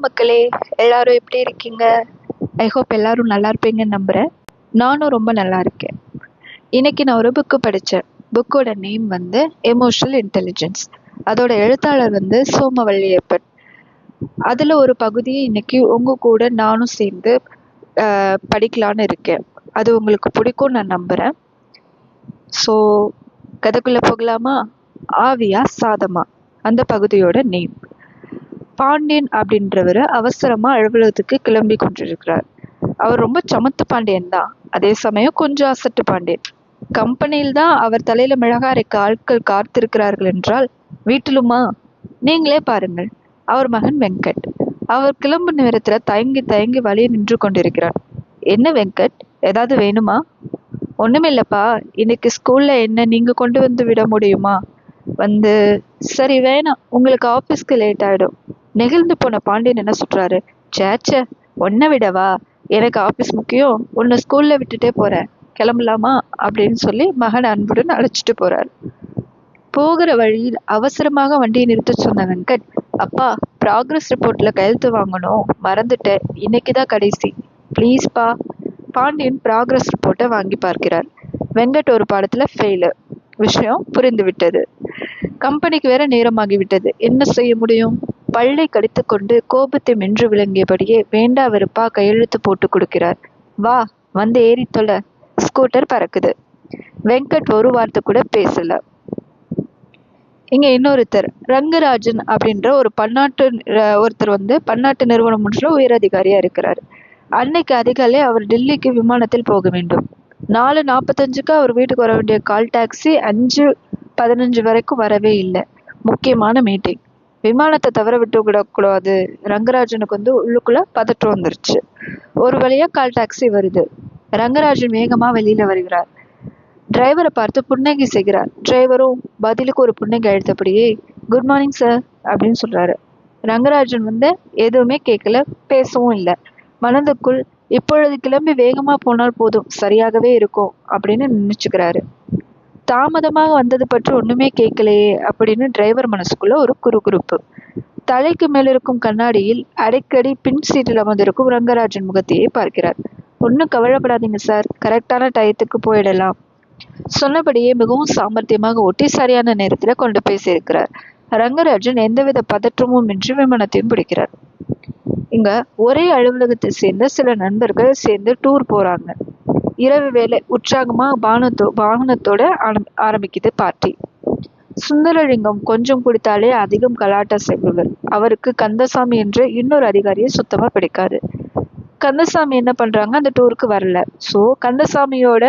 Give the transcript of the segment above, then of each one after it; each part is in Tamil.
மக்களே, எல்லாரும் எப்படி இருக்கீங்க? ஐ ஹோப் எல்லாரும் நல்லா இருப்பீங்கன்னு நம்புறேன். நானும் ரொம்ப நல்லா இருக்கேன். இன்னைக்கு நான் ஒரு புக்கு படித்தேன். புக்கோட நேம் வந்து எமோஷனல் இன்டெலிஜென்ஸ். அதோட எழுத்தாளர் வந்து சோமவல்லியப்பன். அதில் ஒரு பகுதியை இன்னைக்கு உங்கள் கூட நானும் சேர்ந்து படிக்கலான்னு இருக்கேன். அது உங்களுக்கு பிடிக்கும் நான் நம்புகிறேன். ஸோ கதைக்குள்ளே போகலாமா? ஆவியா சாதமா அந்த பகுதியோட நேம். பாண்டியன் அப்படின்றவர் அவசரமா அலுவலகத்துக்கு கிளம்பி கொண்டிருக்கிறார். அவர் ரொம்ப சமத்து பாண்டியன் தான், அதே சமயம் கொஞ்சம் அசட்டு பாண்டியன். கம்பெனியில் தான் அவர் தலையில மிளகாரைக்கு ஆட்கள் காத்திருக்கிறார்கள் என்றால் வீட்டிலுமா? நீங்களே பாருங்கள். அவர் மகன் வெங்கட். அவர் கிளம்பு நேரத்துல தயங்கி தயங்கி வழியே நின்று கொண்டிருக்கிறார். என்ன வெங்கட், ஏதாவது வேணுமா? ஒண்ணுமில்லப்பா, இன்னைக்கு ஸ்கூல்ல என்ன நீங்க கொண்டு வந்து விட முடியுமா? வந்து சரி வேணாம், உங்களுக்கு ஆபீஸ்க்கு லேட் ஆயிடும். நெகிழ்ந்து போன பாண்டியன் என்ன சொல்றாரு? சேச்சே, ஒன்ன விடவா? எனக்கு ஆபீஸ் முக்கியம், உன்னை ஸ்கூல்ல விட்டுட்டே போறேன், கிளம்பலாமா அப்படின்னு சொல்லி மகன் அன்புடன் அழைச்சிட்டு போறாரு. போகிற வழியில் அவசரமாக வண்டியை நிறுத்த சொன்ன வெங்கட், அப்பா, ப்ராக்ரஸ் ரிப்போர்ட்ல கையெழுத்து வாங்கணும், மறந்துட்டேன், இன்னைக்குதான் கடைசி, ப்ளீஸ்பா. பாண்டியன் ப்ராக்ரஸ் ரிப்போர்ட்டை வாங்கி பார்க்கிறார். வெங்கட் ஒரு பாடத்துல ஃபெயிலு. விஷயம் புரிந்து விட்டது. கம்பெனிக்கு வேற நேரமாகிவிட்டது. என்ன செய்ய முடியும்? பல்லை கடித்துக்கொண்டு கோபத்தை மென்று விளங்கியபடியே வேண்டா வெறுப்பா கையெழுத்து போட்டு கொடுக்கிறார். வா, வந்து ஏறி தொலை. ஸ்கூட்டர் பறக்குது. வெங்கட் ஒரு வார்த்தை கூட பேசல. இங்க இன்னொருத்தர் ரங்கராஜன் அப்படின்ற ஒரு ஒருத்தர் வந்து பன்னாட்டு நிறுவனம் ஒன்றுல உயர் அதிகாரியா இருக்கிறார். அன்னைக்கு அதிகாலை அவர் டெல்லிக்கு விமானத்தில் போக வேண்டும். 4:45க்கு அவர் வீட்டுக்கு வர வேண்டிய கால் டாக்ஸி 5:15 வரைக்கும் வரவே இல்லை. முக்கியமான மீட்டிங். விமானத்தை தவற விட்டு விடக்கூடாது. ரங்கராஜனுக்கு வந்து உள்ளுக்குள்ள பதற்றம் வந்துருச்சு. ஒரு வழியா கால் டாக்ஸி வருது. ரங்கராஜன் வேகமா வெளியில வருகிறார். டிரைவரை பார்த்து புன்னகை செய்கிறார். டிரைவரும் பதிலுக்கு ஒரு புன்னகை அழுத்தபடியே குட் மார்னிங் சார் அப்படின்னு சொல்றாரு. ரங்கராஜன் வந்து எதுவுமே கேட்கல, பேசவும் இல்லை. மனதுக்குள் இப்பொழுது கிளம்பி வேகமா போனால் போதும், சரியாகவே இருக்கும் அப்படின்னு நினைச்சுக்கிறாரு. தாமதமாக வந்தது பற்றி ஒண்ணுமே கேட்கலையே அப்படின்னு டிரைவர் மனசுக்குள்ள ஒரு குறுகுறுப்பு. தலைக்கு மேலிருக்கும் கண்ணாடியில் அடிக்கடி பின் சீட்டில் அமர்ந்திருக்கும் ரங்கராஜன் முகத்தையே பார்க்கிறார். ஒன்னும் கவலைப்படாதீங்க சார், கரெக்டான டயத்துக்கு போயிடலாம். சொன்னபடியே மிகவும் சாமர்த்தியமாக ஓட்டி சரியான நேரத்துல கொண்டு போய் சேர்க்கிறார். ரங்கராஜன் எந்தவித பதற்றமும் இன்றி விமானத்தையும் பிடிக்கிறார். இங்க ஒரே அலுவலகத்தை சேர்ந்த சில நண்பர்கள் சேர்ந்து டூர் போறாங்க. இரவு வேலை உற்சாகமா வாகனத்தோட ஆரம்பிக்குது பார்ட்டி. சுந்தரலிங்கம் கொஞ்சம் குடித்தாலே அதிகம் கலாட்டா செய்பவர். அவருக்கு கந்தசாமி என்ற இன்னொரு அதிகாரியை சுத்தமா பிடிக்காது. கந்தசாமி என்ன பண்றாங்க, அந்த டூருக்கு வரல. சோ கந்தசாமியோட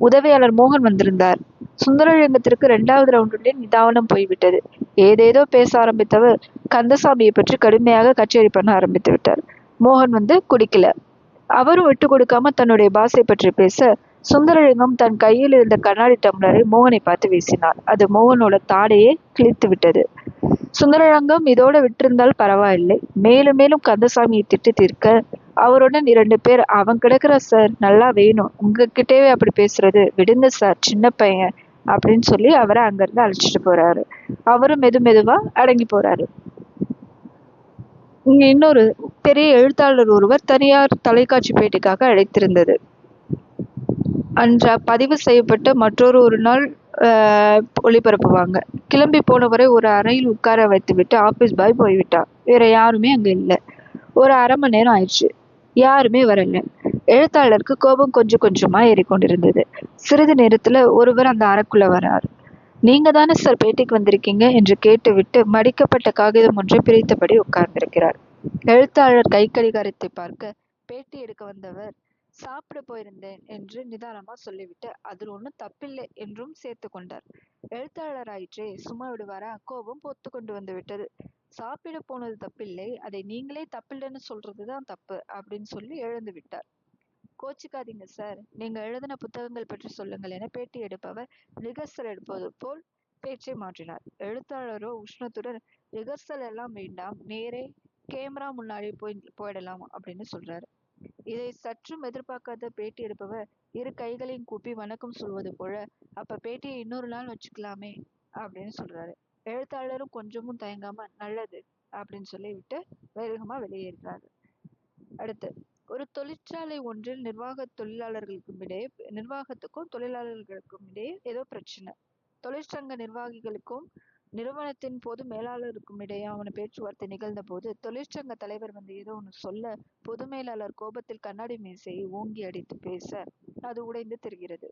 உதவியாளர் மோகன் வந்திருந்தார். சுந்தரலிங்கத்திற்கு 2வது ரவுண்டிலே நிதானம் போய்விட்டது. ஏதேதோ பேச ஆரம்பித்தவர் கந்தசாமியை பற்றி கடுமையாக கச்சேரி பண்ண ஆரம்பித்து விட்டார். மோகன் வந்து குடிக்கல. அவரும் விட்டு கொடுக்காம தன்னுடைய பாஸை பற்றி பேச, சுந்தரலிங்கம் தன் கையில் இருந்த கண்ணாடி டம்ளரை மோகனை பார்த்து வீசினார். அது மோகனோட தாடையே கிழித்து விட்டது. சுந்தரலிங்கம் இதோட விட்டிருந்தால் பரவாயில்லை. மேலும் மேலும் கந்தசாமியை திட்டு தீர்க்க அவருடன் 2 பேர், அவன் கிடக்குற சார், நல்லா வேணும், உங்ககிட்டவே அப்படி பேசுறது, விடுங்க சார், சின்ன பையன் அப்படின்னு சொல்லி அவரை அங்கிருந்து அழைச்சிட்டு போறாரு. அவரும் மெதுவா அடங்கி போறாரு. இங்க இன்னொரு பெரிய எழுத்தாளர் ஒருவர் தனியார் தொலைக்காட்சி பேட்டிக்காக அழைத்திருந்தது. அன்று பதிவு செய்யப்பட்ட மற்றொரு நாள் ஒளிபரப்புவாங்க. கிளம்பி போனவரை ஒரு அறையில் உட்கார வைத்துவிட்டு ஆபீஸ் பாய் போய்விட்டார். வேற யாருமே அங்க இல்லை. ஒரு 1/2 மணி நேரம் ஆயிடுச்சு. யாருமே வரல. எழுத்தாளருக்கு கோபம் கொஞ்சம் கொஞ்சமா ஏறிக்கொண்டிருந்தது. சிறிது நேரத்துல ஒருவர் அந்த அறைக்குள்ள வரார். நீங்க தானே சார் பேட்டிக்கு வந்திருக்கீங்க என்று கேட்டுவிட்டு மடிக்கப்பட்ட காகிதம் ஒன்றை பிரித்தபடி உட்கார்ந்திருக்கிறார். எழுத்தாளர் கை கடிகாரத்தை பார்க்க பேட்டி எடுக்க வந்தவர் சாப்பிட போயிருந்தேன் என்று நிதானமா சொல்லிவிட்டு அதில் ஒன்றும் தப்பில்லை என்றும் சேர்த்து கொண்டார். எழுத்தாளர் ஆயிற்றே, சும்மா விடுவாரா? கோபம் பொத்து கொண்டு வந்து விட்டது. சாப்பிட போனது தப்பில்லை, அதை நீங்களே தப்பில்லைன்னு சொல்றதுதான் தப்பு அப்படின்னு சொல்லி எழுந்து விட்டார். கோச்சிக்காதீங்க சார், நீங்க எழுதின புத்தகங்கள் பற்றி சொல்லுங்கள் என பேட்டி எடுப்பவர் ரிகர்சல் எடுப்பது போல் பேச்சை மாற்றினார். எழுத்தாளரோ உஷ்ணத்துடன், ரிகர்சல் எல்லாம் வேண்டாம், நேரே கேமரா முன்னாடி போயிடலாம் அப்படின்னு சொல்றாரு. இதை சற்றும் எதிர்பார்க்காத பேட்டி எடுப்பவர் 2 கைகளையும் கூப்பி வணக்கம் சொல்வது போல, அப்ப பேட்டியை இன்னொரு நாள் வச்சுக்கலாமே அப்படின்னு சொல்றாரு. எழுத்தாளரும் கொஞ்சமும் தயங்காம நல்லது அப்படின்னு சொல்லிவிட்டு வேகமா வெளியேறுகிறார்கள். அடுத்து, ஒரு தொழிற்சாலை ஒன்றில் நிர்வாகத்துக்கும் தொழிலாளர்களுக்கும் இடையே ஏதோ பிரச்சனை. தொழிற்சங்க நிர்வாகிகளுக்கும் நிறுவனத்தின் பொது மேலாளருக்கும் இடையான பேச்சுவார்த்தை நிகழ்ந்த போது தொழிற்சங்க தலைவர் வந்து ஏதோ ஒன்று சொல்ல, பொது மேலாளர் கோபத்தில் கண்ணாடி மேசையை ஓங்கி அடித்து பேச அது உடைந்து தெரிகிறது.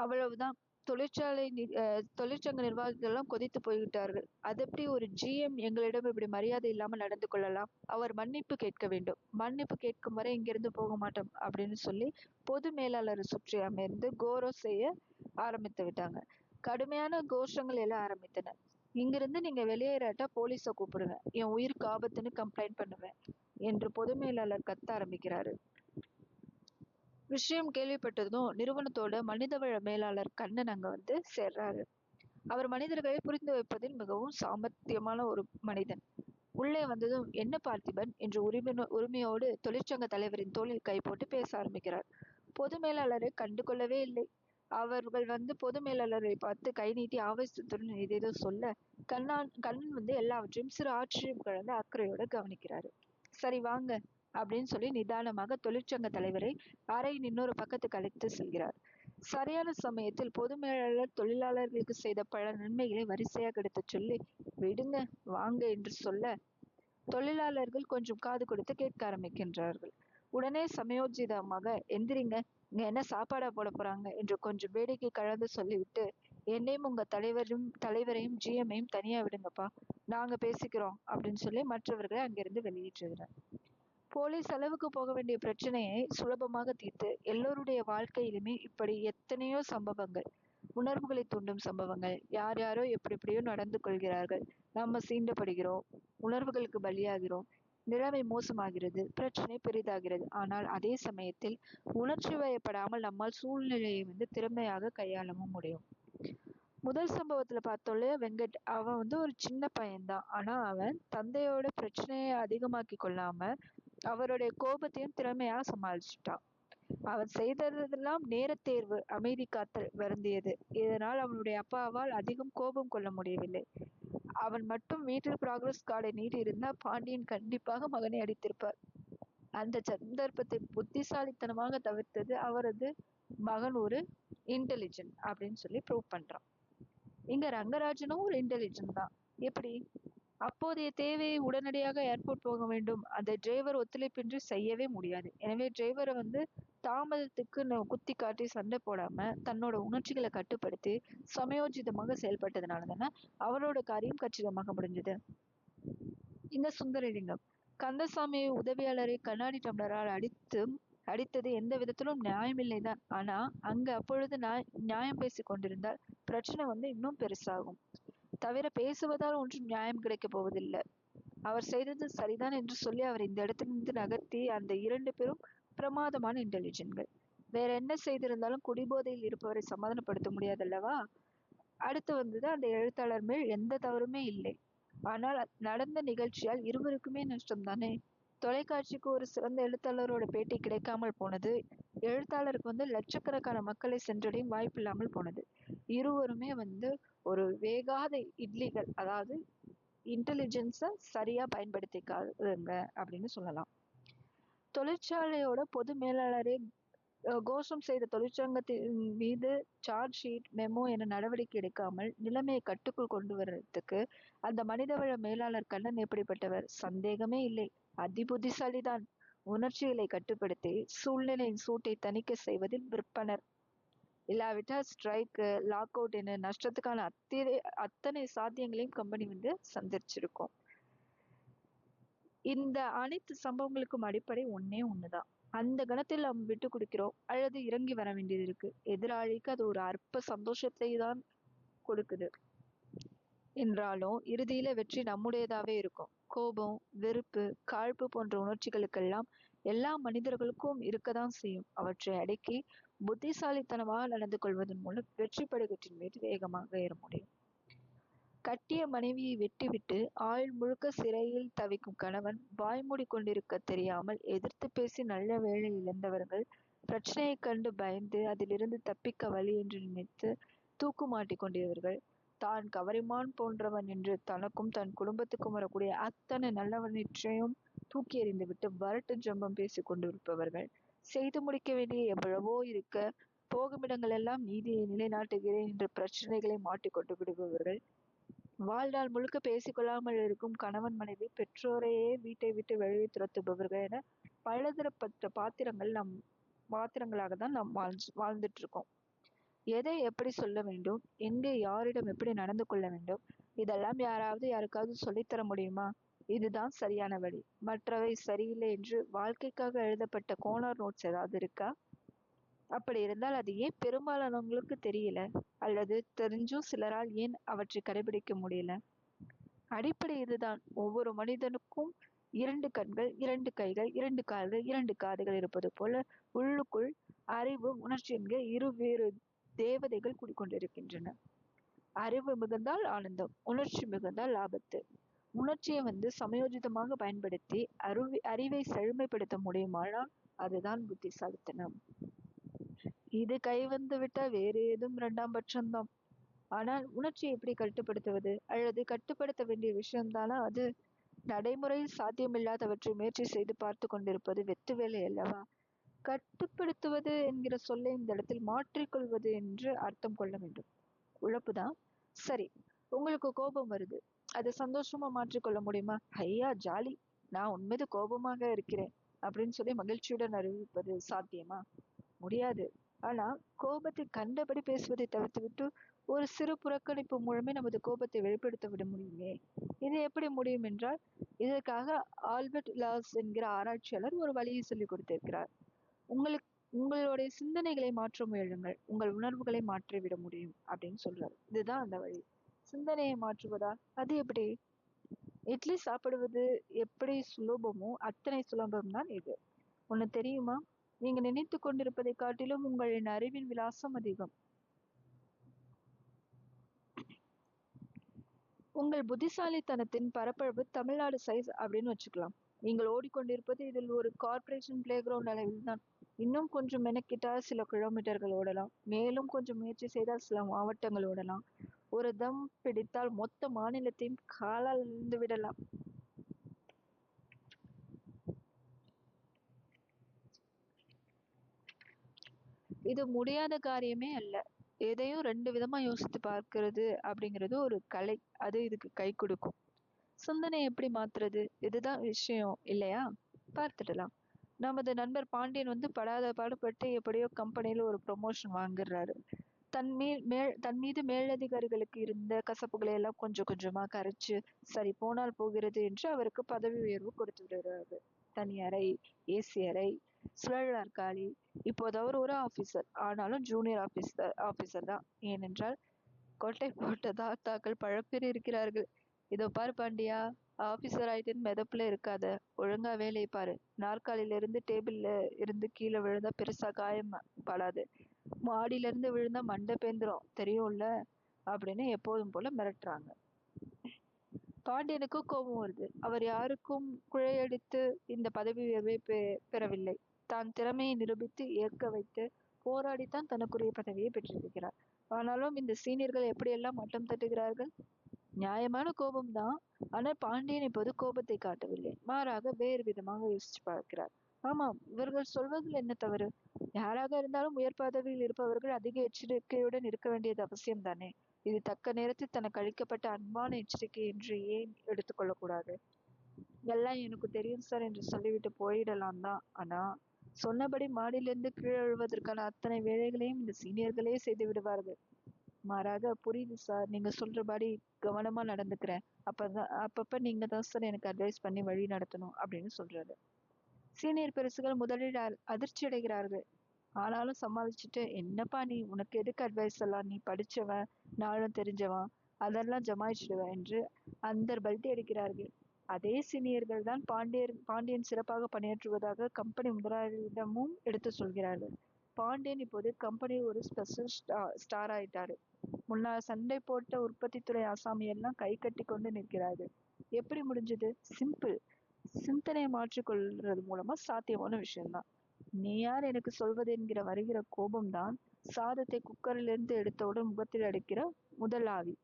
அவ்வளவுதான். தொழிற்சங்க நிர்வாகிகள் எல்லாம் கொதித்து போய்விட்டார்கள். அது எப்படி ஒரு GM எங்களிடம் இப்படி மரியாதை இல்லாமல் நடந்து கொள்ளலாம்? அவர் மன்னிப்பு கேட்க வேண்டும். மன்னிப்பு கேட்கும் வரை இங்கிருந்து போக மாட்டோம் அப்படின்னு சொல்லி பொது மேலாளரை சுற்றி அமர்ந்து கோரம் செய்ய ஆரம்பித்து விட்டாங்க. கடுமையான கோஷங்கள் எல்லாம் ஆரம்பித்தன. இங்கிருந்து நீங்க வெளியேறாட்டா போலீஸை கூப்பிடுங்க, என் உயிருக்கு ஆபத்துன்னு கம்ப்ளைண்ட் பண்ணுவேன் என்று பொது மேலாளர் கத்த ஆரம்பிக்கிறாரு. விஷயம் கேள்விப்பட்டதும் நிறுவனத்தோட மனிதவள மேலாளர் கண்ணன் அங்க வந்து சேர்றாரு. அவர் மனிதர்களை புரிந்து வைப்பதில் மிகவும் சாமர்த்தியமான ஒரு மனிதன். உள்ளே வந்ததும், என்ன பார்த்திபன் என்று உரிமையோடு தொழிற்சங்க தலைவரின் தோளில் கை போட்டு பேச ஆரம்பிக்கிறார். பொது மேலாளரை கண்டு கொள்ளவே இல்லை. அவர்கள் வந்து பொது மேலாளரை பார்த்து கை நீட்டி ஆவேசத்துடன் ஏதேதோ சொல்ல, கண்ணன் வந்து எல்லாவற்றையும் சிறு ஆச்சரியம் கலந்த அக்கறையோட கவனிக்கிறாரு. சரி வாங்க அப்படின்னு சொல்லி நிதானமாக தொழிற்சங்க தலைவரை அறையின் இன்னொரு பக்கத்துக்கு அழைத்து செல்கிறார். சரியான சமயத்தில் பொது மேலாளர் தொழிலாளர்களுக்கு செய்த பல நன்மைகளை வரிசையாக எடுத்துச் சொல்லி, விடுங்க வாங்க என்று சொல்ல, தொழிலாளர்கள் கொஞ்சம் காது கொடுத்து கேட்க ஆரம்பிக்கின்றார்கள். உடனே சமயோஜிதமாக, எந்திரிங்க, இங்க என்ன சாப்பாடா போட போறாங்க என்று கொஞ்சம் வேடிக்கை கலந்து சொல்லிவிட்டு, என்னையும் உங்க தலைவரையும் GM-ஐயும் தனியா விடுங்கப்பா, நாங்க பேசிக்கிறோம் அப்படின்னு சொல்லி மற்றவர்களை அங்கிருந்து வெளியேற்றுகிறார். போலீஸ் அளவுக்கு போக வேண்டிய பிரச்சனையை சுலபமாக தீர்த்து எல்லோருடைய வாழ்க்கையிலுமே இப்படி எத்தனையோ சம்பவங்கள், உணர்வுகளை தூண்டும் சம்பவங்கள். யார் யாரோ எப்படியோ நடந்து கொள்கிறார்கள், நம்ம சீண்டப்படுகிறோம், உணர்வுகளுக்கு பலியாகிறோம், நிலைமை மோசமாகிறது, பிரச்சனை பெரிதாகிறது. ஆனால் அதே சமயத்தில் உணர்ச்சி வயப்படாமல் நம்மால் சூழ்நிலையை வந்து திறமையாக கையாளவும் முடியும். முதல் சம்பவத்துல பார்த்தோம்ல வெங்கட், அவன் வந்து ஒரு சின்ன பையன்தான். ஆனா அவன் தந்தையோட பிரச்சனையை அதிகமாக்கி கொள்ளாம அவருடைய கோபத்தையும் திறமையா சமாளிச்சுட்டான். அவன் செய்ததெல்லாம் நேரத்தேர்வு, அமைதி காத்தல் வருந்தியது. இதனால் அவனுடைய அப்பாவால் அதிகம் கோபம் கொள்ள முடியவில்லை. அவன் மட்டும் வீட்டில் ப்ராக்ரஸ் கார்டை நீட்டி இருந்தா பாண்டியன் கண்டிப்பாக மகனை அடித்திருப்பார். அந்த சந்தர்ப்பத்தை புத்திசாலித்தனமாக தவிர்த்தது அவரது மகன் ஒரு இன்டெலிஜென்ட் அப்படின்னு சொல்லி ப்ரூவ் பண்றான். இங்க ரங்கராஜனும் ஒரு இன்டெலிஜென்ட் தான். எப்படி? அப்போதைய தேவையை உடனடியாக ஏர்போர்ட் போக வேண்டும், அந்த டிரைவர் ஒத்துழைப்பின்றி செய்யவே முடியாது. எனவே டிரைவரை வந்து தாமதத்துக்கு குத்தி காட்டி சண்டை போடாம தன்னோட உணர்ச்சிகளை கட்டுப்படுத்தி சமயோஜிதமாக செயல்பட்டதுனால தானே அவரோட காரியம் கச்சிதமாக முடிஞ்சது. இங்க சுந்தரலிங்கம் கந்தசாமி உதவியாளரை கண்ணாடி டம்ளரால் அடித்தது எந்த விதத்திலும் நியாயமில்லைதான். ஆனா அங்க அப்பொழுது நியாயம் பேசி கொண்டிருந்தால் பிரச்சனை வந்து இன்னும் பெருசாகும். தவிர பேசுவதால் ஒன்றும் நியாயம் கிடைக்கப் போவதில்லை. அவர் செய்தது சரிதான் என்று சொல்லி அவர் இந்த இடத்திலிருந்து நகர்த்தி அந்த 2 பேரும் பிரமாதமான இன்டெலிஜென்ட்கள். வேற என்ன செய்திருந்தாலும் குடிபோதையில் இருப்பவரை சமாதானப்படுத்த முடியாதல்லவா? அடுத்து வந்தது, அந்த எழுத்தாளர் மேல் எந்த தவறுமே இல்லை. ஆனால் நடந்த நிகழ்ச்சியால் இருவருக்குமே நஷ்டம் தானே. தொலைக்காட்சிக்கு ஒரு சிறந்த எழுத்தாளரோட பேட்டி கிடைக்காமல் போனது, எழுத்தாளருக்கு வந்து லட்சக்கணக்கான மக்களை சென்றடையும் வாய்ப்பு இல்லாமல் போனது. இருவருமே வந்து ஒரு வேகாத இட்லிகள், அதாவது இன்டெலிஜென்ஸை சரியா பயன்படுத்திக்காதுங்க அப்படின்னு சொல்லலாம். தொழிற்சாலையோட பொது மேலாளரே கோஷம் செய்த தொழிற்சங்கத்தின் மீது சார்ஜ் ஷீட், மெமோ என நடவடிக்கை எடுக்காமல் நிலைமையை கட்டுக்குள் கொண்டு வர்றதுக்கு அந்த மனிதவள மேலாளர் கண்ணன் எப்படிப்பட்டவர்? சந்தேகமே இல்லை, அதிபுத்திசாலிதான். உணர்ச்சிகளை கட்டுப்படுத்தி சூழ்நிலையின் சூட்டை தணிக்கை செய்வதில் விற்பனர். இல்லாவிட்டால் ஸ்ட்ரைக்கு, லாக் அவுட் என நஷ்டத்துக்கான அத்தனை சாத்தியங்களையும் கம்பெனி வந்து சந்திச்சிருக்கும். இந்த அனைத்து சம்பவங்களுக்கும் அடிப்படை ஒண்ணுதான். அந்த கணத்தில் நாம் விட்டு கொடுக்கிறோம் அல்லது இறங்கி வர வேண்டியது இருக்கு. எதிராளிக்கு அது ஒரு அற்ப சந்தோஷத்தை தான் கொடுக்குது என்றாலும் இறுதியில வெற்றி நம்முடையதாவே இருக்கும். கோபம், வெறுப்பு, காழ்ப்பு போன்ற உணர்ச்சிகளுக்கெல்லாம் எல்லா மனிதர்களுக்கும் இருக்கதான் செய்யும். அவற்றை அடக்கி புத்திசாலித்தனமாக நடந்து கொள்வதன் மூலம் வெற்றி படுகற்றின் மீது வேகமாக ஏற முடியும். கட்டிய மனைவியை வெட்டிவிட்டு ஆயுள் முழுக்க சிறையில் தவிக்கும் கணவன், வாய்மூடி கொண்டிருக்க தெரியாமல் எதிர்த்து பேசி நல்ல வேலை இழந்தவர்கள், பிரச்சனையை கண்டு பயந்து அதிலிருந்து தப்பிக்க வழி என்று நினைத்து தூக்கு மாட்டிக் கொண்டவர்கள், தான் கவரிமான் போன்றவன் என்று தனக்கும் தன் குடும்பத்துக்கும் வரக்கூடிய அத்தனை நல்லவற்றையும் தூக்கி எறிந்துவிட்டு வரட்டு ஜம்பம் பேசிக் கொண்டிருப்பவர்கள், செய்து முடிக்க வேண்டிய எவ்வளவோ இருக்க போகுமிடங்கள் எல்லாம் நீதியை நிலைநாட்டுகிறேன் என்ற பிரச்சனைகளை மாட்டிக்கொண்டு விடுபவர்கள், வாழ்நாள் முழுக்க பேசிக்கொள்ளாமல் இருக்கும் கணவன் மனைவி பெற்றோரையே வீட்டை விட்டு வெளியே துரத்துபவர்கள் என பலதரப்பட்ட பாத்திரங்களாக தான் நாம் வாழ்ந்துட்டு இருக்கோம். எதை எப்படி சொல்ல வேண்டும், எங்கே யாரிடம் எப்படி நடந்து கொள்ள வேண்டும், இதெல்லாம் யாருக்காவது சொல்லித்தர முடியுமா? இதுதான் சரியான வழி, மற்றவை சரியில்லை என்று வாழ்க்கைக்காக எழுதப்பட்ட கோனார் நோட்ஸ் ஏதாவது இருக்கா? அப்படி இருந்தால் அது ஏன் பெரும்பாலானவங்களுக்கு தெரியல, அல்லது தெரிஞ்சும் சிலரால் ஏன் அவற்றை கடைபிடிக்க முடியல? அடிப்படை இதுதான். ஒவ்வொரு மனிதனுக்கும் 2 கண்கள், 2 கைகள், 2 கால்கள், 2 காதுகள் இருப்பது போல உள்ளுக்குள் அறிவு, உணர்ச்சி என்கிற வேறு தேவதைகள் குடிக்கொண்டிருக்கின்றன. அறிவு மிகுந்தால் ஆனந்தம், உணர்ச்சி மிகுந்தால் ஆபத்து. உணர்ச்சியை சமயோஜிதமாக பயன்படுத்தி அறிவை செழுமைப்படுத்த முடியுமானால் அதுதான் புத்திசாலித்தனம். இது கை வந்து விட்டால் வேறு ஏதும் 2ஆம் பட்சம்தான். ஆனால் உணர்ச்சியை எப்படி கட்டுப்படுத்துவது, அல்லது கட்டுப்படுத்த வேண்டிய விஷயம்தானா அது? நடைமுறையில் சாத்தியமில்லாதவற்றை முயற்சி செய்து பார்த்து கொண்டிருப்பது வெத்து வேலை அல்லவா? கட்டுப்படுத்துவது என்கிற சொல்லை இந்த இடத்தில் மாற்றிக்கொள்வது என்று அர்த்தம் கொள்ள வேண்டும். உழப்புதான். சரி, உங்களுக்கு கோபம் வருது, அதை சந்தோஷமா மாற்றிக்கொள்ள முடியுமா? ஐயா ஜாலி, நான் உண்மைது கோபமாக இருக்கிறேன் அப்படின்னு சொல்லி மகிழ்ச்சியுடன் அறிவிப்பது சாத்தியமா? முடியாது. ஆனா கோபத்தை கண்டபடி பேசுவதை தவிர்த்துவிட்டு ஒரு சிறு புறக்கணிப்பு மூலமே நமது கோபத்தை வெளிப்படுத்த விட முடியுமே. இது எப்படி முடியும் என்றால், இதற்காக ஆல்பர்ட் லாஸ் என்கிற ஆராய்ச்சியாளர் ஒரு வழியை சொல்லிக் கொடுத்திருக்கிறார். உங்களுடைய சிந்தனைகளை மாற்ற முயலுங்கள், உங்கள் உணர்வுகளை மாற்றிவிட முடியும் அப்படின்னு சொல்றாரு. இதுதான் அந்த வழி. சிந்தனையை மாற்றுவதா? அது எப்படி? இட்லி சாப்பிடுவது எப்படி சுலபமோ அத்தனை சுலபம்தான் இது. ஒண்ணு தெரியுமா? நீங்க நினைத்து கொண்டிருப்பதை காட்டிலும் உங்களின் அறிவின் விலாசம் அதிகம். உங்கள் புத்திசாலித்தனத்தின் பரப்பளவு தமிழ்நாடு சைஸ் அப்படின்னு வச்சுக்கலாம். நீங்கள் ஓடிக்கொண்டிருப்பது இதில் ஒரு கார்ப்பரேஷன் பிளே கிரவுண்ட் அளவில் தான். இன்னும் கொஞ்சம் மெனக்கிட்டால் சில கிலோமீட்டர்கள் ஓடலாம், மேலும் கொஞ்சம் முயற்சி செய்தால் சில மாவட்டங்கள் ஓடலாம், ஒரு தம் பிடித்தால் மொத்த மாநிலத்தையும் காலால் இருந்து விடலாம். இது முடியாத காரியமே அல்ல. எதையும் 2 விதமா யோசித்து பார்க்கிறது அப்படிங்கிறது ஒரு கலை. அது இதுக்கு கை கொடுக்கும். சிந்தனை எப்படி மாத்துறது, இதுதான் விஷயம் இல்லையா? பார்த்துடலாம். நமது நண்பர் பாண்டியன் படாத பாடுபட்டு எப்படியோ கம்பெனியில ஒரு ப்ரொமோஷன் வாங்குறாரு. தன் மீது மேலதிகாரிகளுக்கு இருந்த கசப்புகளை எல்லாம் கொஞ்சம் கொஞ்சமா கரைச்சு சரி போனால் போகிறது என்று அவருக்கு பதவி உயர்வு கொடுத்து விடுறாரு. தனி அறை, ஏசி அறை, சுழல் நாற்காலி. இப்போது அவர் ஒரு ஆபீசர், ஆனாலும் ஜூனியர் ஆபீசர் தான். ஏனென்றால் கொட்டை போட்ட தாத்தாக்கள் பழப்பேர் இருக்கிறார்கள். இதோ பாரு பாண்டியா, ஆபீசர் ஆயிட்டுன்னு மெதப்புல இருக்காத, ஒழுங்கா வேலையை பாரு. நாற்காலியில இருந்து டேபிள்ல இருந்து கீழே விழுந்தா பெருசா காயம் படாது, மாடியில இருந்து விழுந்தா மண்டை பேந்துரும் தெரியும்ல அப்படின்னு எப்போதும் போல மிரட்டுறாங்க. பாண்டியனுக்கு கோபம் வருது. அவர் யாருக்கும் குழையடித்து இந்த பதவி உயர்வை பெறவில்லை. தான் திறமையை நிரூபித்து ஏற்க வைத்து போராடித்தான் தனக்குரிய பதவியை பெற்றிருக்கிறார். ஆனாலும் இந்த சீனியர்கள் எப்படியெல்லாம் மட்டம் தட்டுகிறார்கள். நியாயமான கோபம்தான். ஆனால் பாண்டியன் இப்போது கோபத்தை காட்டவில்லை, மாறாக வேறு விதமாக யோசிச்சு பார்க்கிறார். ஆமாம், இவர்கள் சொல்வதில் என்ன தவறு? யாராக இருந்தாலும் உயர் பதவியில் இருப்பவர்கள் அதிக எச்சரிக்கையுடன் இருக்க வேண்டியது அவசியம் தானே. இது தக்க நேரத்தில் தனக்கு அளிக்கப்பட்ட அன்பான எச்சரிக்கை என்று ஏன் எடுத்துக்கொள்ளக்கூடாது? எல்லாம் எனக்கு தெரியும் சார் என்று சொல்லிவிட்டு போயிடலாம் தான். ஆனா சொன்னபடி மாடியிலிருந்து கீழே விழுவதற்கான அத்தனை வேலைகளையும் இந்த சீனியர்களே செய்து விடுவார்கள். மாறாக புரியுது சார், நீங்க சொல்றபடி கவனமா நடந்துக்கிறேன், அப்பப்ப நீங்க தான் சார் எனக்கு அட்வைஸ் பண்ணி வழி நடத்தணும் அப்படின்னு சொல்றாரு. சீனியர் பெருசுகள் முதலில் அதிர்ச்சி அடைகிறார்கள். ஆனாலும் சமாளிச்சுட்டு, என்னப்பா நீ, உனக்கு எதுக்கு அட்வைஸ் எல்லாம், நீ படிச்சவன், நாளும் தெரிஞ்சவன், அதெல்லாம் ஜமாயிச்சிடுவேன் என்று அந்தர் பல்ட்டி அடிக்கிறார்கள். அதே சீனியர்கள் தான் பாண்டியன் சிறப்பாக பணியாற்றுவதாக கம்பெனி முதலாளியிடமும் எடுத்து சொல்கிறார்கள். பாண்டியன் இப்போது கம்பெனி ஒரு ஸ்பெஷல் ஸ்டார் ஆயிட்டாரு. முன்னால் சண்டை போட்ட உற்பத்தி துறை ஆசாமி எல்லாம் கை கட்டி கொண்டு நிற்கிறார்கள். எப்படி முடிஞ்சது? சிம்பிள். சிந்தனையை மாற்றிக்கொள்றது மூலமா சாத்தியமான விஷயம்தான். நீ யார் எனக்கு சொல்வது என்கிற வருகிற கோபம்தான் சாதத்தை குக்கரிலிருந்து எடுத்தவுடன் முகத்தில் அடிக்கிற முதல் ஆவி.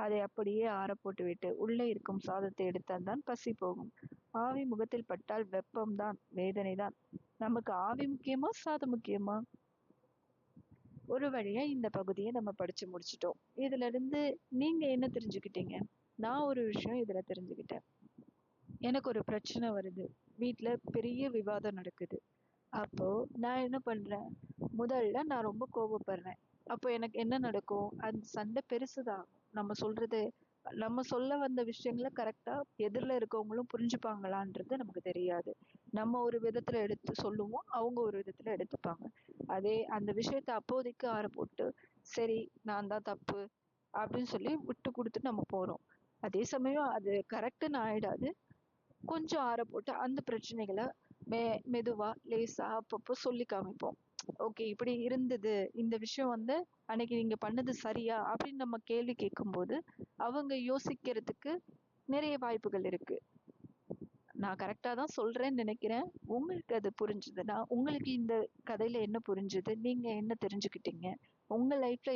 அதை அப்படியே ஆற போட்டுவிட்டு உள்ளே இருக்கும் சாதத்தை எடுத்தால் தான் பசி போகும். ஆவி முகத்தில் பட்டால் வெப்பம்தான், வேதனைதான். நமக்கு ஆவி முக்கியமா, சாதம் முக்கியமா? ஒரு வழியா இந்த பகுதியை நம்ம படிச்சு முடிச்சிட்டோம். இதுல இருந்து நீங்க என்ன தெரிஞ்சுக்கிட்டீங்க? நான் ஒரு விஷயம் இதுல தெரிஞ்சுக்கிட்டேன். எனக்கு ஒரு பிரச்சனை வருது. வீட்ல பெரிய விவாதம் நடக்குது. அப்போ நான் என்ன பண்றேன்? முதல்ல நான் ரொம்ப கோபப்படுறேன். அப்போ எனக்கு என்ன நடக்கும்? அந்த சண்டை பெருசுதான். நம்ம சொல்றது நம்ம சொல்ல வந்த விஷயங்கள கரெக்டா எதிர்ல இருக்கவங்களும் புரிஞ்சுப்பாங்களான்றது நமக்கு தெரியாது. நம்ம ஒரு விதத்துல எடுத்து சொல்லுவோம். அவங்க ஒரு விதத்துல எடுத்துப்பாங்க. அதே அந்த விஷயத்த அப்போதைக்கு ஆற போட்டு, சரி நான் தான் தப்பு அப்படின்னு சொல்லி விட்டு குடுத்துட்டு நம்ம போறோம். அதே சமயம் அது கரெக்ட்டுன்னு ஆயிடாது. கொஞ்சம் ஆற போட்டு அந்த பிரச்சனைகள மெதுவா, லேசா அப்பப்போ சொல்லி காமிப்போம். ஓகே இப்படி இருந்தது. இந்த விஷயம் வந்து அன்னைக்கு நீங்க பண்ணது சரியா? அப்படின்னு நம்ம கேள்வி கேட்கும்போது, அவங்க யோசிக்கிறதுக்கு நிறைய வாய்ப்புகள் இருக்கு. நான் கரெக்ட்டா தான் சொல்றேன்னு நினைக்கிறேன். உங்களுக்கு அது புரிஞ்சுதுன்னா, உங்களுக்கு இந்த கதையில என்ன புரிஞ்சுது? நீங்க என்ன தெரிஞ்சுக்கிட்டீங்க? உங்க லைஃப்ல